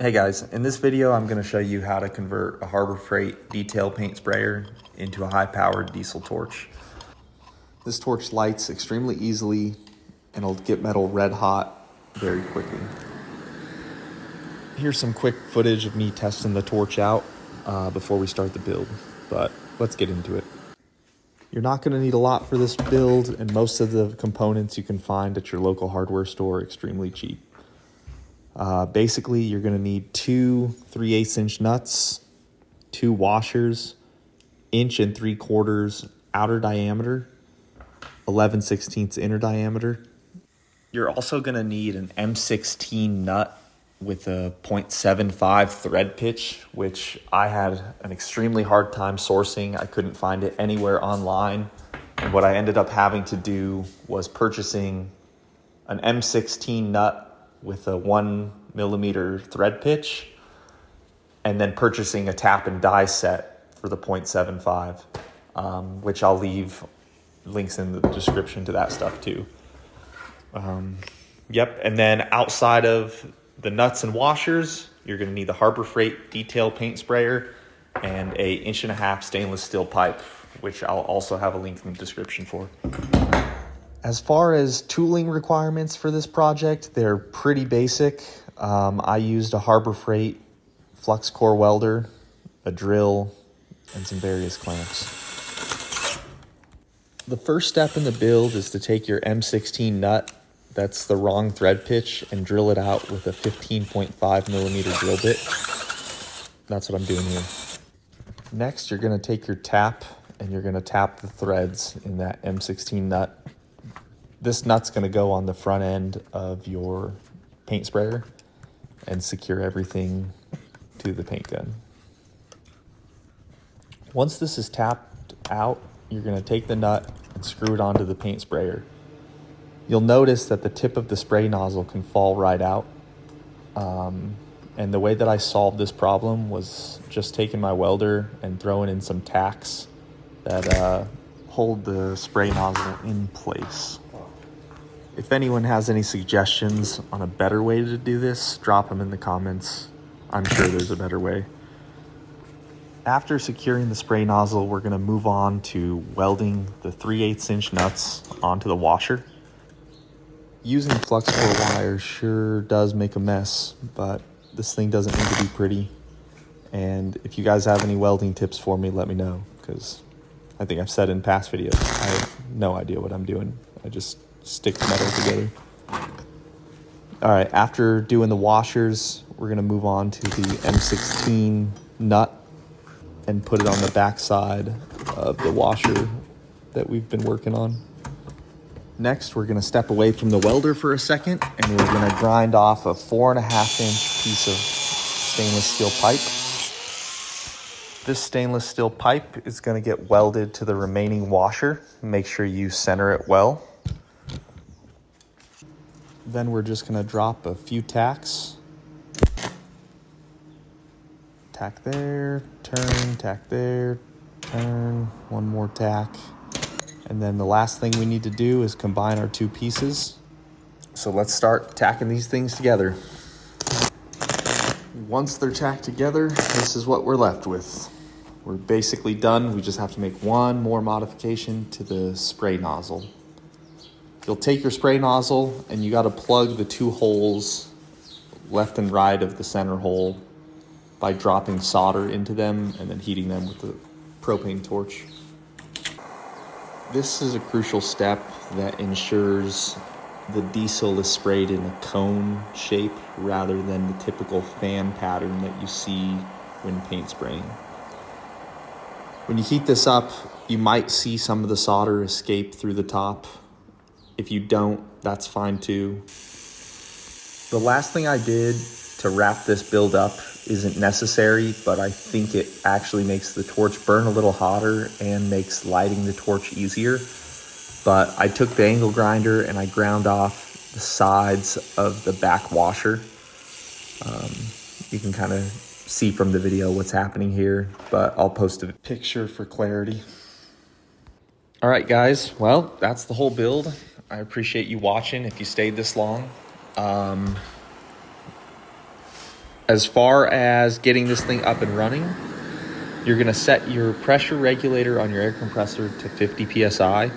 Hey guys, in this video I'm going to show you how to convert a Harbor Freight detail paint sprayer into a high-powered diesel torch. This torch lights extremely easily and it'll get metal red hot very quickly. Here's some quick footage of me testing the torch out before we start the build, but let's get into it. You're not going to need a lot for this build, and most of the components you can find at your local hardware store are extremely cheap. Basically, you're going to need two 3/8 inch nuts, two washers, 1 3/4 inch outer diameter, 11/16 inner diameter. You're also going to need an M16 nut with a 0.75 thread pitch, which I had an extremely hard time sourcing. I couldn't find it anywhere online. And what I ended up having to do was purchasing an M16 nut with a 1 millimeter thread pitch, and then purchasing a tap and die set for the 0.75, which I'll leave links in the description to that stuff too. And then outside of the nuts and washers, you're going to need the Harbor Freight detail paint sprayer and a 1.5 inch stainless steel pipe, which I'll also have a link in the description for. As far as tooling requirements for this project, they're pretty basic. I used a Harbor Freight flux core welder, a drill, and some various clamps. The first step in the build is to take your M16 nut, that's the wrong thread pitch, and drill it out with a 15.5 millimeter drill bit. That's what I'm doing here. Next, you're going to take your tap and you're going to tap the threads in that M16 nut. This nut's going to go on the front end of your paint sprayer and secure everything to the paint gun. Once this is tapped out, you're going to take the nut and screw it onto the paint sprayer. You'll notice that the tip of the spray nozzle can fall right out. And the way that I solved this problem was just taking my welder and throwing in some tacks that hold the spray nozzle in place. If anyone has any suggestions on a better way to do this, drop them in the comments. I'm sure there's a better way. After securing the spray nozzle, we're going to move on to welding the 3/8 inch nuts onto the washer. Using flux core wire sure does make a mess, but this thing doesn't need to be pretty. And if you guys have any welding tips for me, let me know, because I think I've said in past videos, I have no idea what I'm doing. I just stick metal together. All right, after doing the washers, we're going to move on to the M16 nut and put it on the back side of the washer that we've been working on. Next, we're going to step away from the welder for a second, and we're going to grind off a 4.5 inch piece of stainless steel pipe. This stainless steel pipe is going to get welded to the remaining washer. Make sure you center it well. Then we're just going to drop a few tacks. Tack there, turn, tack there, turn, one more tack. And then the last thing we need to do is combine our two pieces. So let's start tacking these things together. Once they're tacked together, this is what we're left with. We're basically done. We just have to make one more modification to the spray nozzle. You'll take your spray nozzle and you got to plug the two holes left and right of the center hole by dropping solder into them and then heating them with the propane torch. This is a crucial step that ensures the diesel is sprayed in a cone shape rather than the typical fan pattern that you see when paint spraying. When you heat this up, you might see some of the solder escape through the top. If you don't, that's fine too. The last thing I did to wrap this build up isn't necessary, but I think it actually makes the torch burn a little hotter and makes lighting the torch easier. But I took the angle grinder and I ground off the sides of the back washer. You can kind of see from the video what's happening here, but I'll post a picture for clarity. All right, guys, well, that's the whole build. I appreciate you watching if you stayed this long. As far as getting this thing up and running, you're going to set your pressure regulator on your air compressor to 50 psi.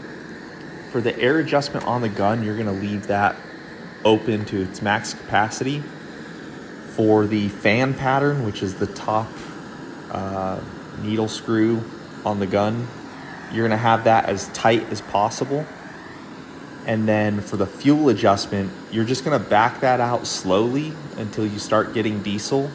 For the air adjustment on the gun, you're going to leave that open to its max capacity. For the fan pattern, which is the top needle screw on the gun, you're going to have that as tight as possible. And then for the fuel adjustment, you're just going to back that out slowly until you start getting diesel.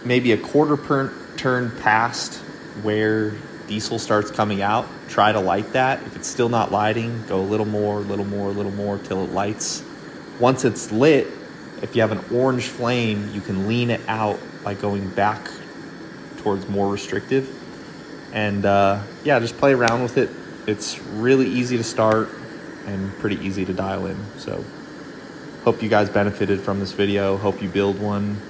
Maybe a quarter turn past where diesel starts coming out, try to light that. If it's still not lighting, go a little more till it lights. Once it's lit, if you have an orange flame, you can lean it out by going back towards more restrictive. And yeah, just play around with it. It's really easy to start and pretty easy to dial in. So hope you guys benefited from this video. Hope you build one.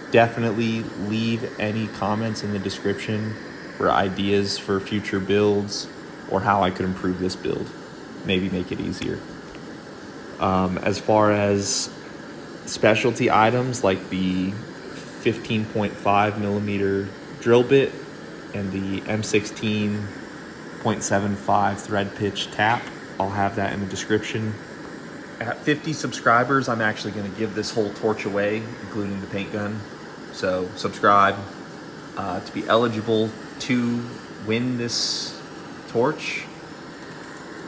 Definitely leave any comments in the description for ideas for future builds or how I could improve this build, maybe make it easier. As far as specialty items like the 15.5 millimeter drill bit and the M16.75 thread pitch tap, I'll have that in the description. At 50 subscribers, I'm actually going to give this whole torch away, including the paint gun. So subscribe to be eligible to win this torch.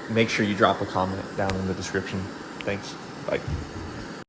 Make sure you drop a comment down in the description. Thanks. Bye.